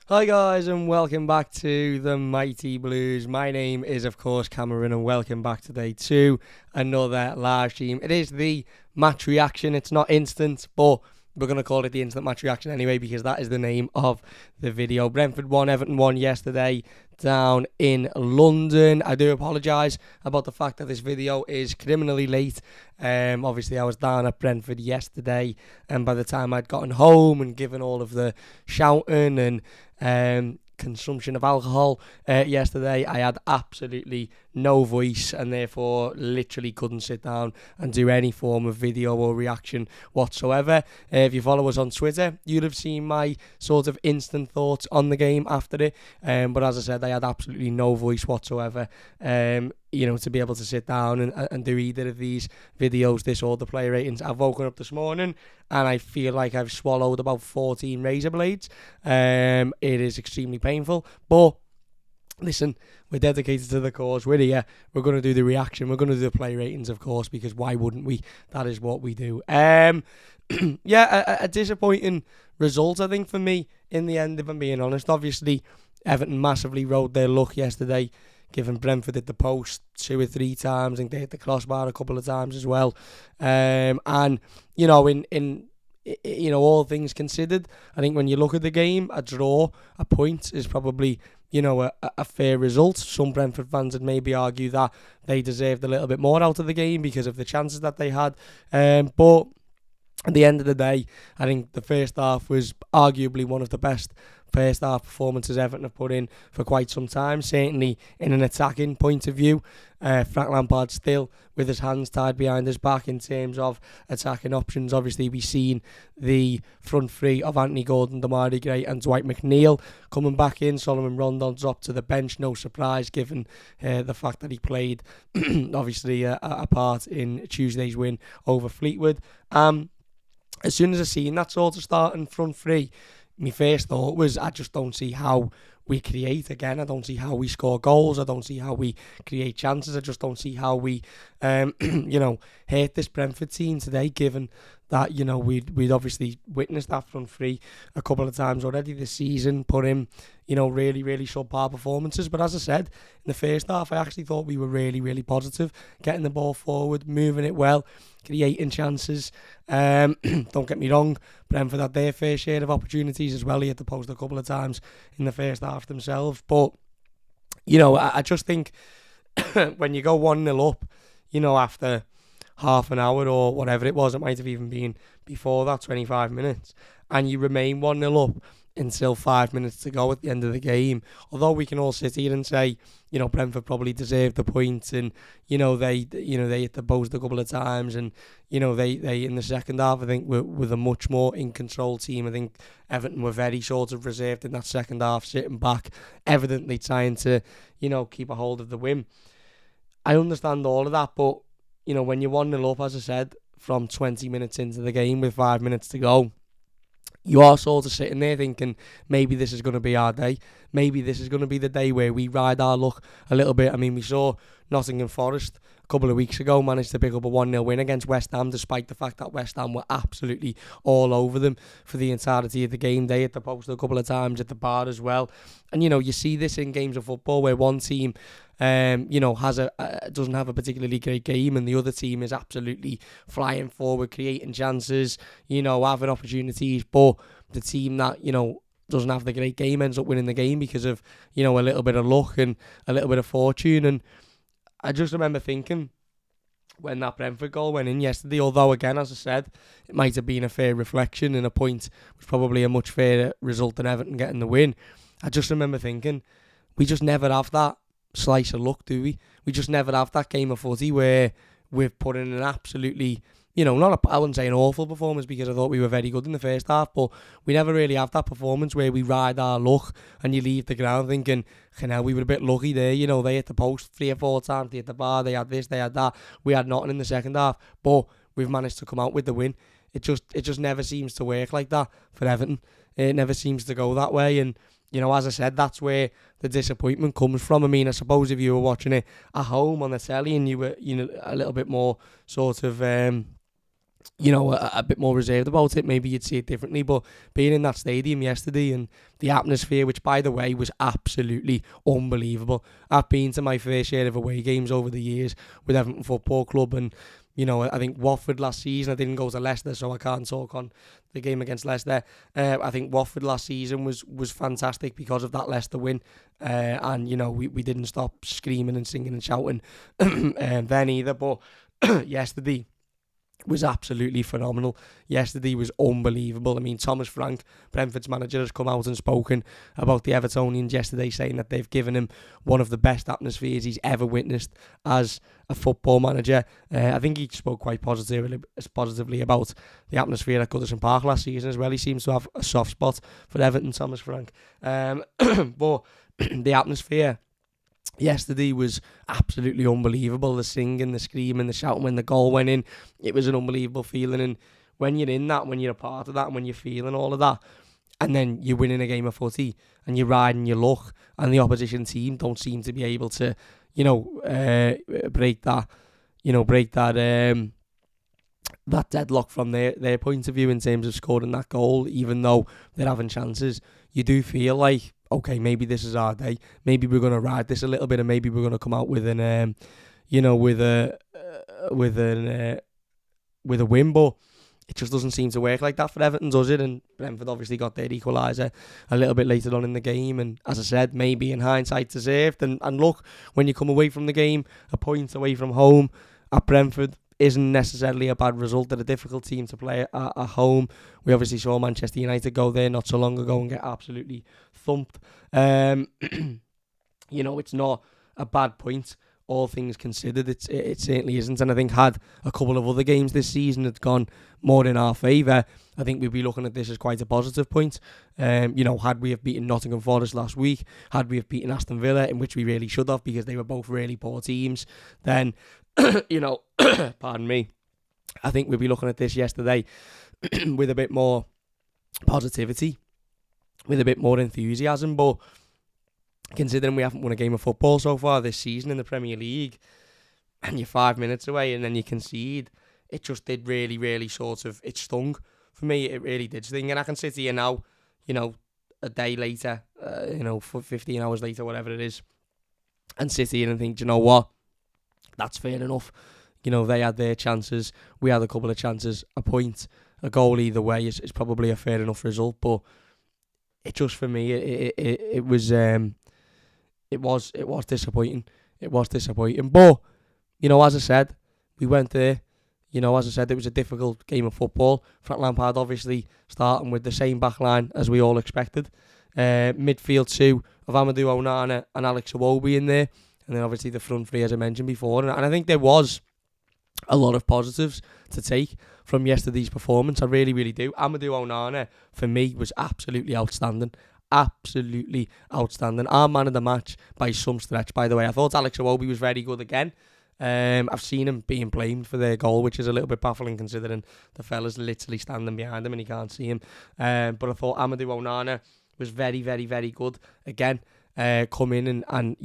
Hi guys and welcome back to the Mighty Blues. My name is of course Cameron and welcome back today to another live stream. It is the match reaction. It's not instant, but we're going to call it the instant match reaction anyway because that is the name of the video. Brentford won, Everton won yesterday down in London. I do apologise about the fact that this video is criminally late. Obviously I was down at Brentford yesterday and by the time I'd gotten home and given all of the shouting and consumption of alcohol yesterday, I had absolutely no voice and therefore literally couldn't sit down and do any form of video or reaction whatsoever. If you follow us on Twitter, you'd have seen my sort of instant thoughts on the game after it, but as I said, I had absolutely no voice whatsoever to be able to sit down and do either of these videos, this or the player ratings. I've woken up this morning and I feel like I've swallowed about 14 razor blades. It is extremely painful, but listen, we're dedicated to the cause. We're here. We're going to do the reaction. We're going to do the play ratings, of course, because why wouldn't we? That is what we do. A disappointing result, I think, for me in the end, if I'm being honest. Obviously, Everton massively rode their luck yesterday, given Brentford at the post 2 or 3 times and they hit the crossbar a couple of times as well. In all things considered, I think when you look at the game, a draw, a point is probably a fair result. Some Brentford fans would maybe argue that they deserved a little bit more out of the game because of the chances that they had. But at the end of the day, I think the first half was arguably one of the best first half performances Everton have put in for quite some time, certainly in an attacking point of view. Frank Lampard still with his hands tied behind his back in terms of attacking options. Obviously, we've seen the front three of Anthony Gordon, Demarai Gray and Dwight McNeil coming back in. Solomon Rondon dropped to the bench, no surprise given the fact that he played obviously a part in Tuesday's win over Fleetwood. As soon as I seen that sort of starting front three, my first thought was, I just don't see how we create again. I don't see how we score goals. I don't see how we create chances. I just don't see how we, hurt this Brentford team today, given that, we'd obviously witnessed that front three a couple of times already this season, put in, really, really subpar performances. But as I said, in the first half, I actually thought we were really, really positive, getting the ball forward, moving it well, creating chances. Don't get me wrong, Brentford had their fair share of opportunities as well. He had to post a couple of times in the first half themselves. But, I just think when you go 1-0 up, after half an hour or whatever it was, it might have even been before that, 25 minutes, and you remain 1-0 up until 5 minutes to go at the end of the game. Although we can all sit here and say, Brentford probably deserved the point, and they hit the post a couple of times, and they in the second half, I think, were a much more in control team. I think Everton were very sort of reserved in that second half, sitting back, evidently trying to keep a hold of the win. I understand all of that, but when you're 1-0 up, as I said, from 20 minutes into the game with 5 minutes to go, you are sort of sitting there thinking, maybe this is going to be our day. Maybe this is going to be the day where we ride our luck a little bit. I mean, we saw Nottingham Forest a couple of weeks ago managed to pick up a 1-0 win against West Ham, despite the fact that West Ham were absolutely all over them for the entirety of the game. They hit the post a couple of times at the bar as well. And, you see this in games of football where one team doesn't have a particularly great game and the other team is absolutely flying forward, creating chances, having opportunities, but the team that, doesn't have the great game ends up winning the game because of, a little bit of luck and a little bit of fortune. And I just remember thinking when that Brentford goal went in yesterday, although again, as I said, it might have been a fair reflection and a point was probably a much fairer result than Everton getting the win. I just remember thinking, we just never have that slice of luck, do we? We just never have that game of footy where we've put in an absolutely, I wouldn't say an awful performance because I thought we were very good in the first half, but we never really have that performance where we ride our luck and you leave the ground thinking, we were a bit lucky there. They hit the post 3 or 4 times, they hit the bar, they had this, they had that. We had nothing in the second half, but we've managed to come out with the win. It just never seems to work like that for Everton. It never seems to go that way, and as I said, that's where the disappointment comes from. I mean, I suppose if you were watching it at home on the telly and you were, a little bit more sort of a bit more reserved about it, maybe you'd see it differently. But being in that stadium yesterday and the atmosphere, which by the way was absolutely unbelievable. I've been to my fair share of away games over the years with Everton Football Club, and I think Watford last season, I didn't go to Leicester, so I can't talk on the game against Leicester. I think Watford last season was fantastic because of that Leicester win. And we didn't stop screaming and singing and shouting then either. But yesterday was absolutely phenomenal. Yesterday was unbelievable. I mean, Thomas Frank, Brentford's manager, has come out and spoken about the Evertonians yesterday, saying that they've given him one of the best atmospheres he's ever witnessed as a football manager. I think he spoke quite positively about the atmosphere at Goodison Park last season as well. He seems to have a soft spot for Everton, Thomas Frank. But the atmosphere yesterday was absolutely unbelievable. The singing, the screaming, the shouting when the goal went in. It was an unbelievable feeling. And when you're in that, when you're a part of that, and when you're feeling all of that, and then you're winning a game of footy and you're riding your luck, and the opposition team don't seem to be able to, break that deadlock from their point of view in terms of scoring that goal, even though they're having chances, you do feel like, okay, maybe this is our day. Maybe we're going to ride this a little bit, and maybe we're going to come out with a win. But it just doesn't seem to work like that for Everton, does it? And Brentford obviously got their equaliser a little bit later on in the game, and as I said, maybe in hindsight deserved. And look, when you come away from the game, a point away from home at Brentford isn't necessarily a bad result. They're a difficult team to play at home. We obviously saw Manchester United go there not so long ago and get absolutely thumped. It's not a bad point, all things considered. It certainly isn't. And I think had a couple of other games this season had gone more in our favour, I think we'd be looking at this as quite a positive point. Had we have beaten Nottingham Forest last week, had we have beaten Aston Villa, in which we really should have because they were both really poor teams, then pardon me, I think we'd be looking at this yesterday with a bit more positivity, with a bit more enthusiasm. But considering we haven't won a game of football so far this season in the Premier League, and you're 5 minutes away and then you concede, it just did really, really it stung for me. It really did sting. And I can sit here now, a day later, 15 hours later, whatever it is, and sit here and think, you know what? That's fair enough. They had their chances. We had a couple of chances. A point, a goal either way is probably a fair enough result. But it just, for me, it was disappointing. It was disappointing. But, as I said, we went there. As I said, it was a difficult game of football. Frank Lampard obviously starting with the same back line as we all expected. Midfield two of Amadou Onana and Alex Iwobi in there. And then obviously the front three, as I mentioned before. And I think there was a lot of positives to take from yesterday's performance. I really, really do. Amadou Onana, for me, was absolutely outstanding. Absolutely outstanding. Our man of the match by some stretch, by the way. I thought Alex Iwobi was very good again. I've seen him being blamed for their goal, which is a little bit baffling considering the fella's literally standing behind him and he can't see him. But I thought Amadou Onana was very, very, very good again. Come in and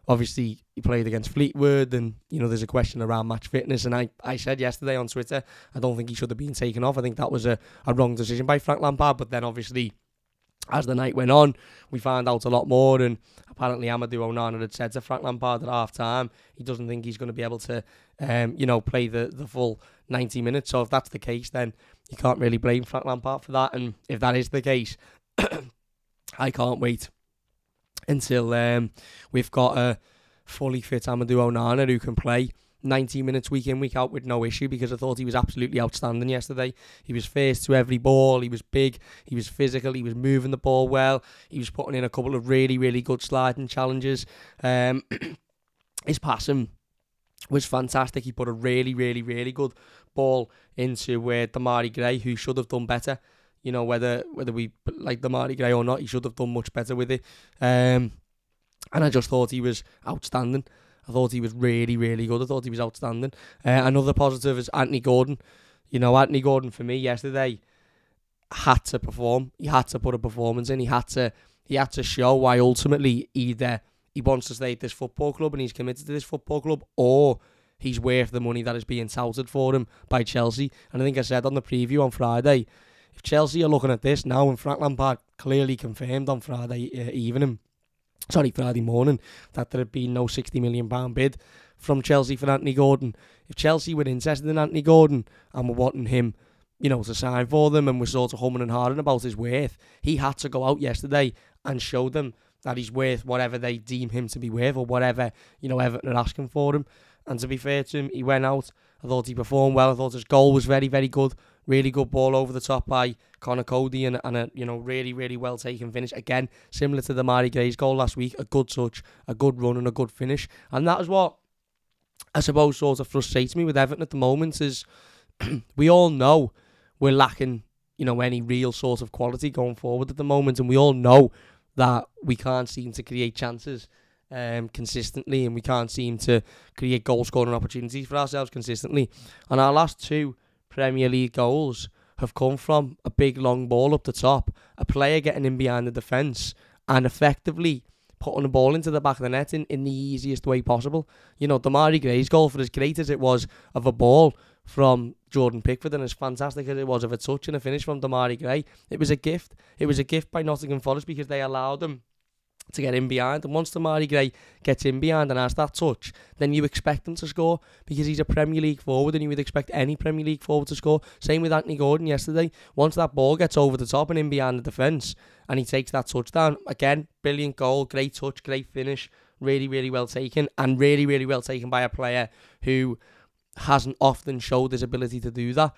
obviously he played against Fleetwood, and there's a question around match fitness, and I said yesterday on Twitter I don't think he should have been taken off. I think that was a wrong decision by Frank Lampard. But then obviously as the night went on, we found out a lot more, and apparently Amadou Onana had said to Frank Lampard at half time he doesn't think he's going to be able to play the full 90 minutes. So if that's the case, then you can't really blame Frank Lampard for that. And if that is the case, I can't wait until we've got a fully fit Amadou Onana who can play 90 minutes week in, week out with no issue, because I thought he was absolutely outstanding yesterday. He was first to every ball, he was big, he was physical, he was moving the ball well, he was putting in a couple of really, really good sliding challenges. His passing was fantastic. He put a really, really, really good ball into Damari Gray, who should have done better. Whether we like Damari Gray or not, he should have done much better with it. And I just thought he was outstanding. I thought he was really, really good. I thought he was outstanding. Another positive is Anthony Gordon. Anthony Gordon for me yesterday had to perform. He had to put a performance in. He had to show why ultimately either he wants to stay at this football club and he's committed to this football club, or he's worth the money that is being touted for him by Chelsea. And I think I said on the preview on Friday, if Chelsea are looking at this now, and Frank Lampard clearly confirmed on Friday morning, that there had been no £60 million bid from Chelsea for Anthony Gordon. If Chelsea were interested in Anthony Gordon and were wanting him, to sign for them, and were sort of humming and hawing about his worth, he had to go out yesterday and show them that he's worth whatever they deem him to be worth, or whatever, Everton are asking for him. And to be fair to him, he went out. I thought he performed well. I thought his goal was very, very good. Really good ball over the top by Conor Cody, and a really, really well taken finish. Again, similar to the Mari Gray's goal last week, a good touch, a good run and a good finish. And that is what I suppose sort of frustrates me with Everton at the moment, is we all know we're lacking, any real sort of quality going forward at the moment, and we all know that we can't seem to create chances consistently, and we can't seem to create goal-scoring opportunities for ourselves consistently. And our last 2 Premier League goals have come from a big long ball up the top, a player getting in behind the defence, and effectively putting the ball into the back of the net in the easiest way possible. Damari Gray's goal, for as great as it was of a ball from Jordan Pickford, and as fantastic as it was of a touch and a finish from Damari Gray, it was a gift. It was a gift by Nottingham Forest, because they allowed him to get in behind. And once Damari Gray gets in behind and has that touch, then you expect him to score, because he's a Premier League forward, and you would expect any Premier League forward to score. Same with Anthony Gordon yesterday. Once that ball gets over the top and in behind the defence, and he takes that touchdown, again, brilliant goal, great touch, great finish, really, really well taken, and really, really well taken by a player who hasn't often showed his ability to do that.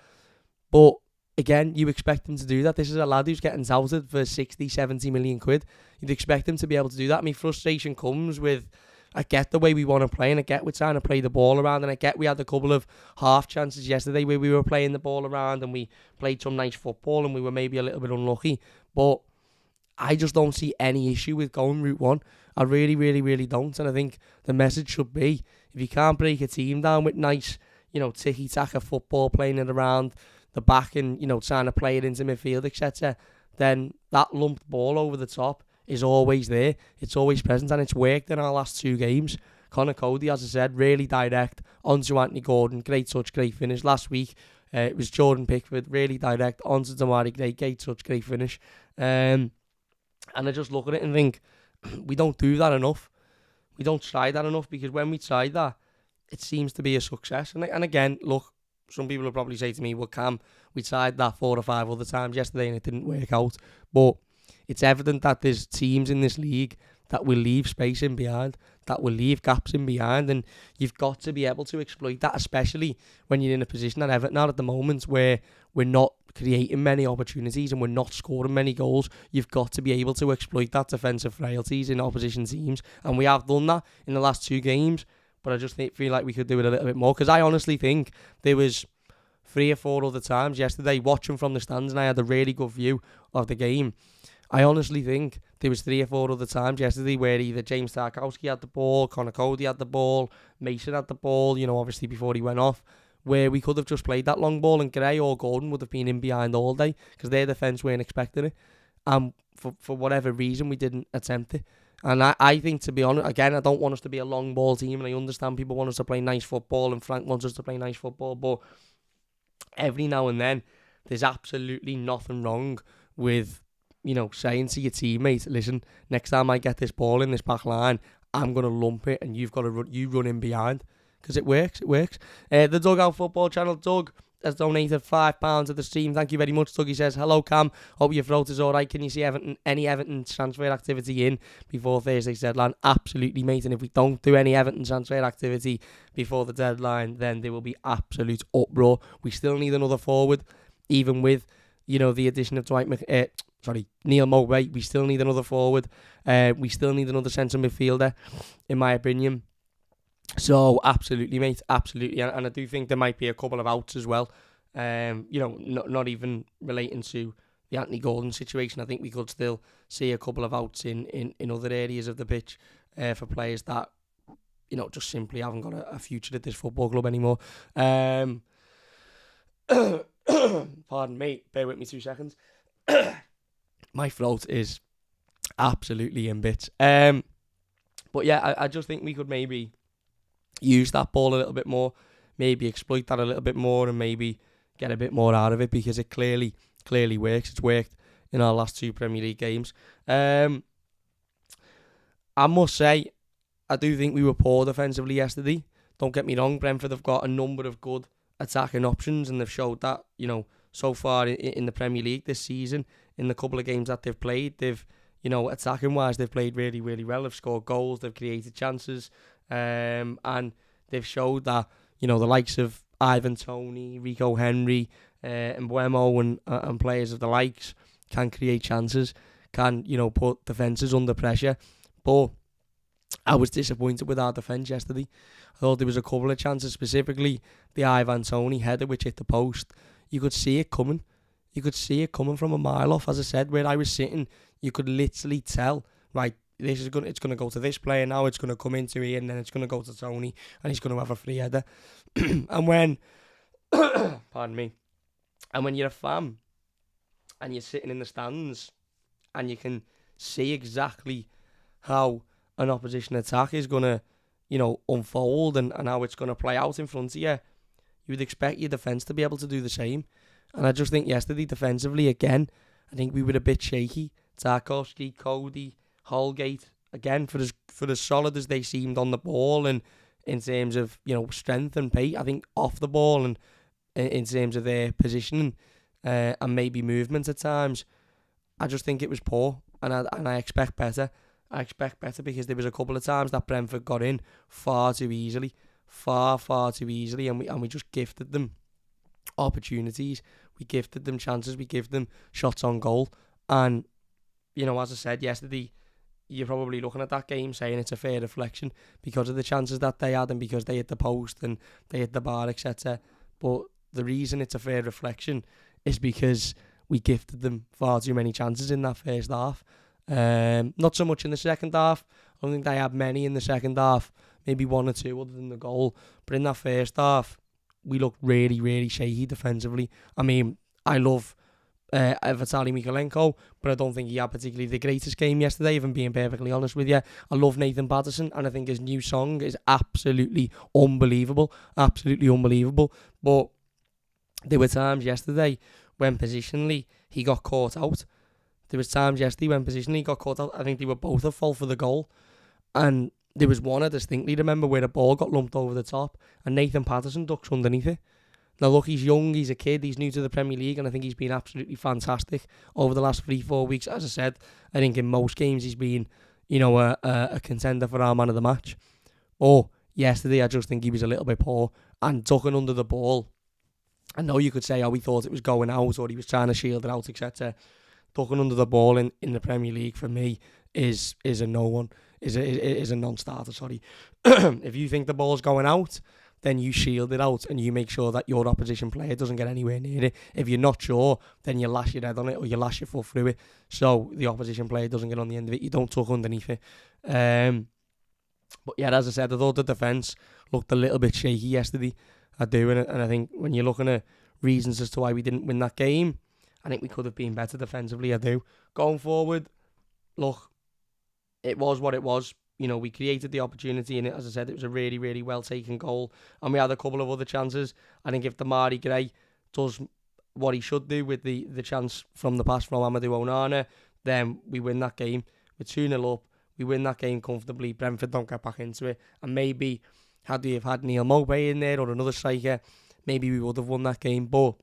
But again, you expect him to do that. This is a lad who's getting touted for 60, 70 million quid. You'd expect him to be able to do that. I mean, frustration comes with, I get the way we want to play, and I get we're trying to play the ball around, and I get we had a couple of half chances yesterday where we were playing the ball around and we played some nice football and we were maybe a little bit unlucky. But I just don't see any issue with going route one. I really, really, really don't. And I think the message should be, if you can't break a team down with nice, tiki-taka football, playing it around the back and, trying to play it into midfield, etc., then that lumped ball over the top is always there. It's always present, and it's worked in our last 2 games. Conor Cody, as I said, really direct onto Anthony Gordon. Great touch, great finish. Last week, it was Jordan Pickford, really direct onto Damari Gray. Great touch, great finish. And I just look at it and think, we don't do that enough. We don't try that enough, because when we try that, it seems to be a success. And again, look, some people will probably say to me, well, Cam, we tried that 4 or 5 other times yesterday and it didn't work out. But it's evident that there's teams in this league that will leave space in behind, that will leave gaps in behind, and you've got to be able to exploit that, especially when you're in a position at Everton at the moment where we're not creating many opportunities and we're not scoring many goals. You've got to be able to exploit that defensive frailties in opposition teams, and we have done that in the last 2 games, but I just feel like we could do it a little bit more, because I honestly think there was 3 or 4 other times yesterday, watching from the stands, and I had a really good view of the game. I honestly think there was 3 or 4 other times yesterday where either James Tarkowski had the ball, Conor Cody had the ball, Mason had the ball, obviously before he went off, where we could have just played that long ball and Gray or Gordon would have been in behind all day, because their defence weren't expecting it. And for whatever reason, we didn't attempt it. And I think, to be honest, again, I don't want us to be a long ball team, and I understand people want us to play nice football, and Frank wants us to play nice football, but every now and then, there's absolutely nothing wrong with, saying to your teammate, listen, next time I get this ball in this back line, I'm going to lump it, and you've got to run in behind, because it works. The Dugout Football Channel, Doug, has donated £5 to the stream. Thank you very much, Doug. He says, hello, Cam. Hope your throat is all right. Can you see any Everton transfer activity in before Thursday's deadline? Absolutely, mate. And if we don't do any Everton transfer activity before the deadline, then there will be absolute uproar. We still need another forward, even with, the addition of Neil Mowbray. We still need another forward. We still need another centre midfielder, in my opinion. So, absolutely, mate, absolutely. And I do think there might be a couple of outs as well. Not even relating to the Anthony Gordon situation. I think we could still see a couple of outs in other areas of the pitch for players that, just simply haven't got a future at this football club anymore. Pardon me, bear with me 2 seconds. My throat is absolutely in bits. But yeah, I just think we could maybe use that ball a little bit more, maybe exploit that a little bit more, and maybe get a bit more out of it, because it clearly works. It's worked in our last 2 Premier League games. I must say, I do think we were poor defensively yesterday. Don't get me wrong, Brentford have got a number of good attacking options, and they've showed that, so far in the Premier League this season. In the couple of games that they've played, they've, attacking wise, they've played really, really well. They've scored goals, they've created chances, and they've showed that, the likes of Ivan Toney, Rico Henry, and Buemo and players of the likes can create chances, can, put defences under pressure. But I was disappointed with our defence yesterday. I thought there was a couple of chances, specifically the Ivan Toney header which hit the post. You could see it coming. You could see it coming from a mile off. As I said, where I was sitting, you could literally tell, right, it's going to go to this player now, it's going to come into here, and then it's going to go to Toney, and he's going to have a free header. And when, pardon me, and when you're a fan, and you're sitting in the stands, and you can see exactly how an opposition attack is going to, unfold, and how it's going to play out in front of you, you would expect your defence to be able to do the same. And I just think yesterday, defensively, again, I think we were a bit shaky. Tarkowski, Cody, Holgate, again, for as solid as they seemed on the ball, and in terms of, strength and pace, I think off the ball, and in terms of their positioning, and maybe movement at times, I just think it was poor, and I expect better. I expect better, because there was a couple of times that Brentford got in far too easily, far too easily, and we just gifted them opportunities, we gifted them chances, we gave them shots on goal. And, as I said yesterday, you're probably looking at that game saying it's a fair reflection because of the chances that they had, and because they hit the post and they hit the bar, etc. But the reason it's a fair reflection is because we gifted them far too many chances in that first half. Not so much in the second half. I don't think they had many in the second half, maybe 1 or 2 other than the goal. But in that first half, we looked really, really shaky defensively. I mean, I love Vitaly Mykolenko, but I don't think he had particularly the greatest game yesterday, if I'm being perfectly honest with you. I love Nathan Patterson, and I think his new song is absolutely unbelievable. Absolutely unbelievable. But there were times yesterday when positionally he got caught out. There was times yesterday when positionally he got caught out. I think they were both at fault for the goal. And there was one I distinctly remember where the ball got lumped over the top, and Nathan Patterson ducks underneath it. Now look, he's young, he's a kid, he's new to the Premier League, and I think he's been absolutely fantastic over the last 3-4 weeks. As I said, I think in most games he's been, a contender for our man of the match. Or yesterday, I just think he was a little bit poor, and ducking under the ball. I know you could say, he thought it was going out, or he was trying to shield it out, etc. Ducking under the ball in the Premier League for me is a no one, is a non-starter. Sorry, if you think the ball's going out, then you shield it out and you make sure that your opposition player doesn't get anywhere near it. If you're not sure, then you lash your head on it, or you lash your foot through it, so the opposition player doesn't get on the end of it. You don't tuck underneath it. But yeah, as I said, I thought the defence looked a little bit shaky yesterday. I do, and I think when you're looking at reasons as to why we didn't win that game, I think we could have been better defensively. I do. Going forward, look, it was what it was. We created the opportunity, and as I said, it was a really, really well taken goal, and we had a couple of other chances. I think if Damari Gray does what he should do with the chance from the pass from Amadou Onana, then we win that game. We're 2-0 up. We win that game comfortably. Brentford don't get back into it, and maybe had we have had Neil Mowbray in there or another striker, maybe we would have won that game. But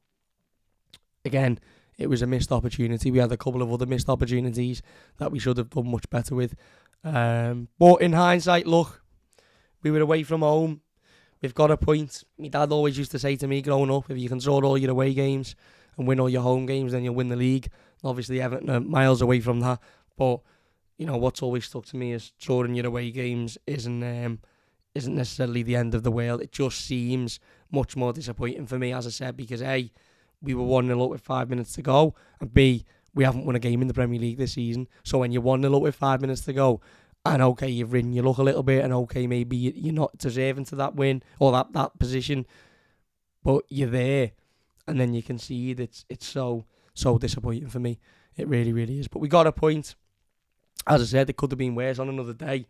again, it was a missed opportunity. We had a couple of other missed opportunities that we should have done much better with. But in hindsight, look, we were away from home. We've got a point. My dad always used to say to me growing up, if you can draw all your away games and win all your home games, then you'll win the league. Obviously, Everton are miles away from that. But, what's always stuck to me is drawing your away games isn't necessarily the end of the world. It just seems much more disappointing for me, as I said, because A, we were 1-0 up with 5 minutes to go, and B, we haven't won a game in the Premier League this season. So when you're 1-0 up with 5 minutes to go, and okay, you've ridden your luck a little bit, and okay, maybe you're not deserving to that win or that position, but you're there, and then you concede. It's so disappointing for me. It really, really is. But we got a point. As I said, it could have been worse on another day.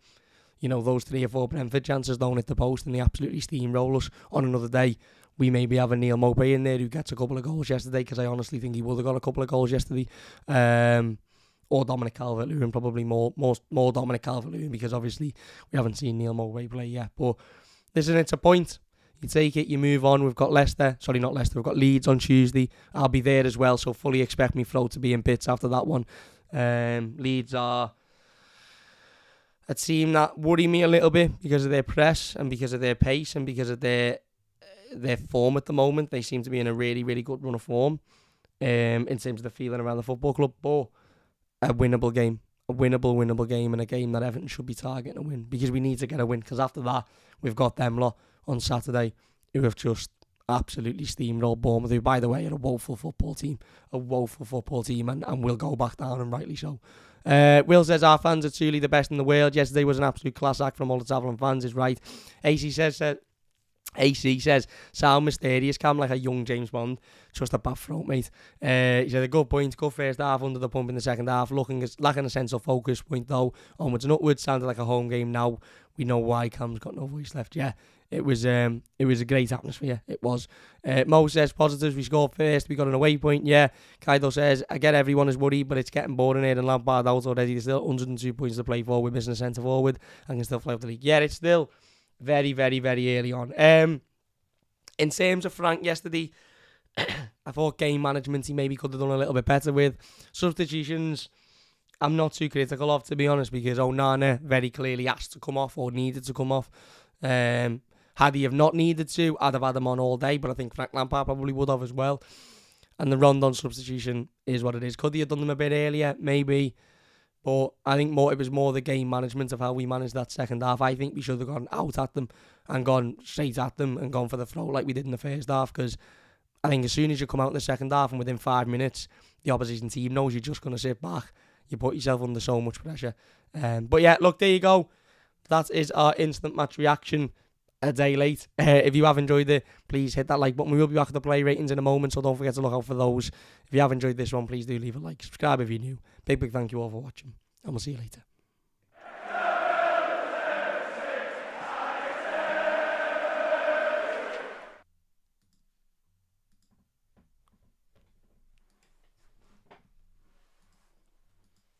those 3 or 4 Brentford chances don't hit the post and they absolutely steamroll us. On another day, we maybe have a Neil Mopey in there who gets a couple of goals yesterday, because I honestly think he would have got a couple of goals yesterday. Or Dominic Calvert-Lewin, probably more Dominic Calvert-Lewin, because obviously we haven't seen Neil Mopey play yet. But listen, it's a point. You take it, you move on. We've got we've got Leeds on Tuesday. I'll be there as well, so fully expect me throat to be in bits after that one. Leeds are a team that worry me a little bit because of their press and because of their pace and because of their form at the moment. They seem to be in a really, really good run of form in terms of the feeling around the football club. But a winnable game. A winnable game, and a game that Everton should be targeting a win, because we need to get a win, because after that we've got them lot on Saturday who have just absolutely steamrolled Bournemouth, who, by the way, are a woeful football team, and will go back down, and rightly so. Will says our fans are truly the best in the world. Yesterday was an absolute class act from all the travelling fans, is right. AC says, sound mysterious, Cam, like a young James Bond. Just a bad throat, mate. He said, a good point, good first half, under the pump in the second half, lacking a sense of focus. Point though, onwards and upwards, sounded like a home game. Now we know why Cam's got no voice left. Yeah, it was a great atmosphere. It was. Mo says, positives, we scored first, we got an away point. Yeah. Kaido says, I get everyone is worried, but it's getting boring here, and Lampard out already. There's still 102 points to play for. We're missing a centre forward and can still fly off the league. Yeah, it's still very, very, very early on. In terms of Frank yesterday, I thought game management he maybe could have done a little bit better with. Substitutions, I'm not too critical of, to be honest, because Onana very clearly asked to come off or needed to come off. Had he have not needed to, I'd have had him on all day, but I think Frank Lampard probably would have as well. And the Rondon substitution is what it is. Could he have done them a bit earlier? Maybe. But I think it was more the game management of how we managed that second half. I think we should have gone out at them and gone straight at them and gone for the throw like we did in the first half, because I think as soon as you come out in the second half and within 5 minutes, the opposition team knows you're just going to sit back. You put yourself under so much pressure. But yeah, look, there you go. That is our instant match reaction a day late. If you have enjoyed it, please hit that like button. We will be back at the play ratings in a moment, so don't forget to look out for those. If you have enjoyed this one, please do leave a like. Subscribe if you're new. Big thank you all for watching, and we'll see you later.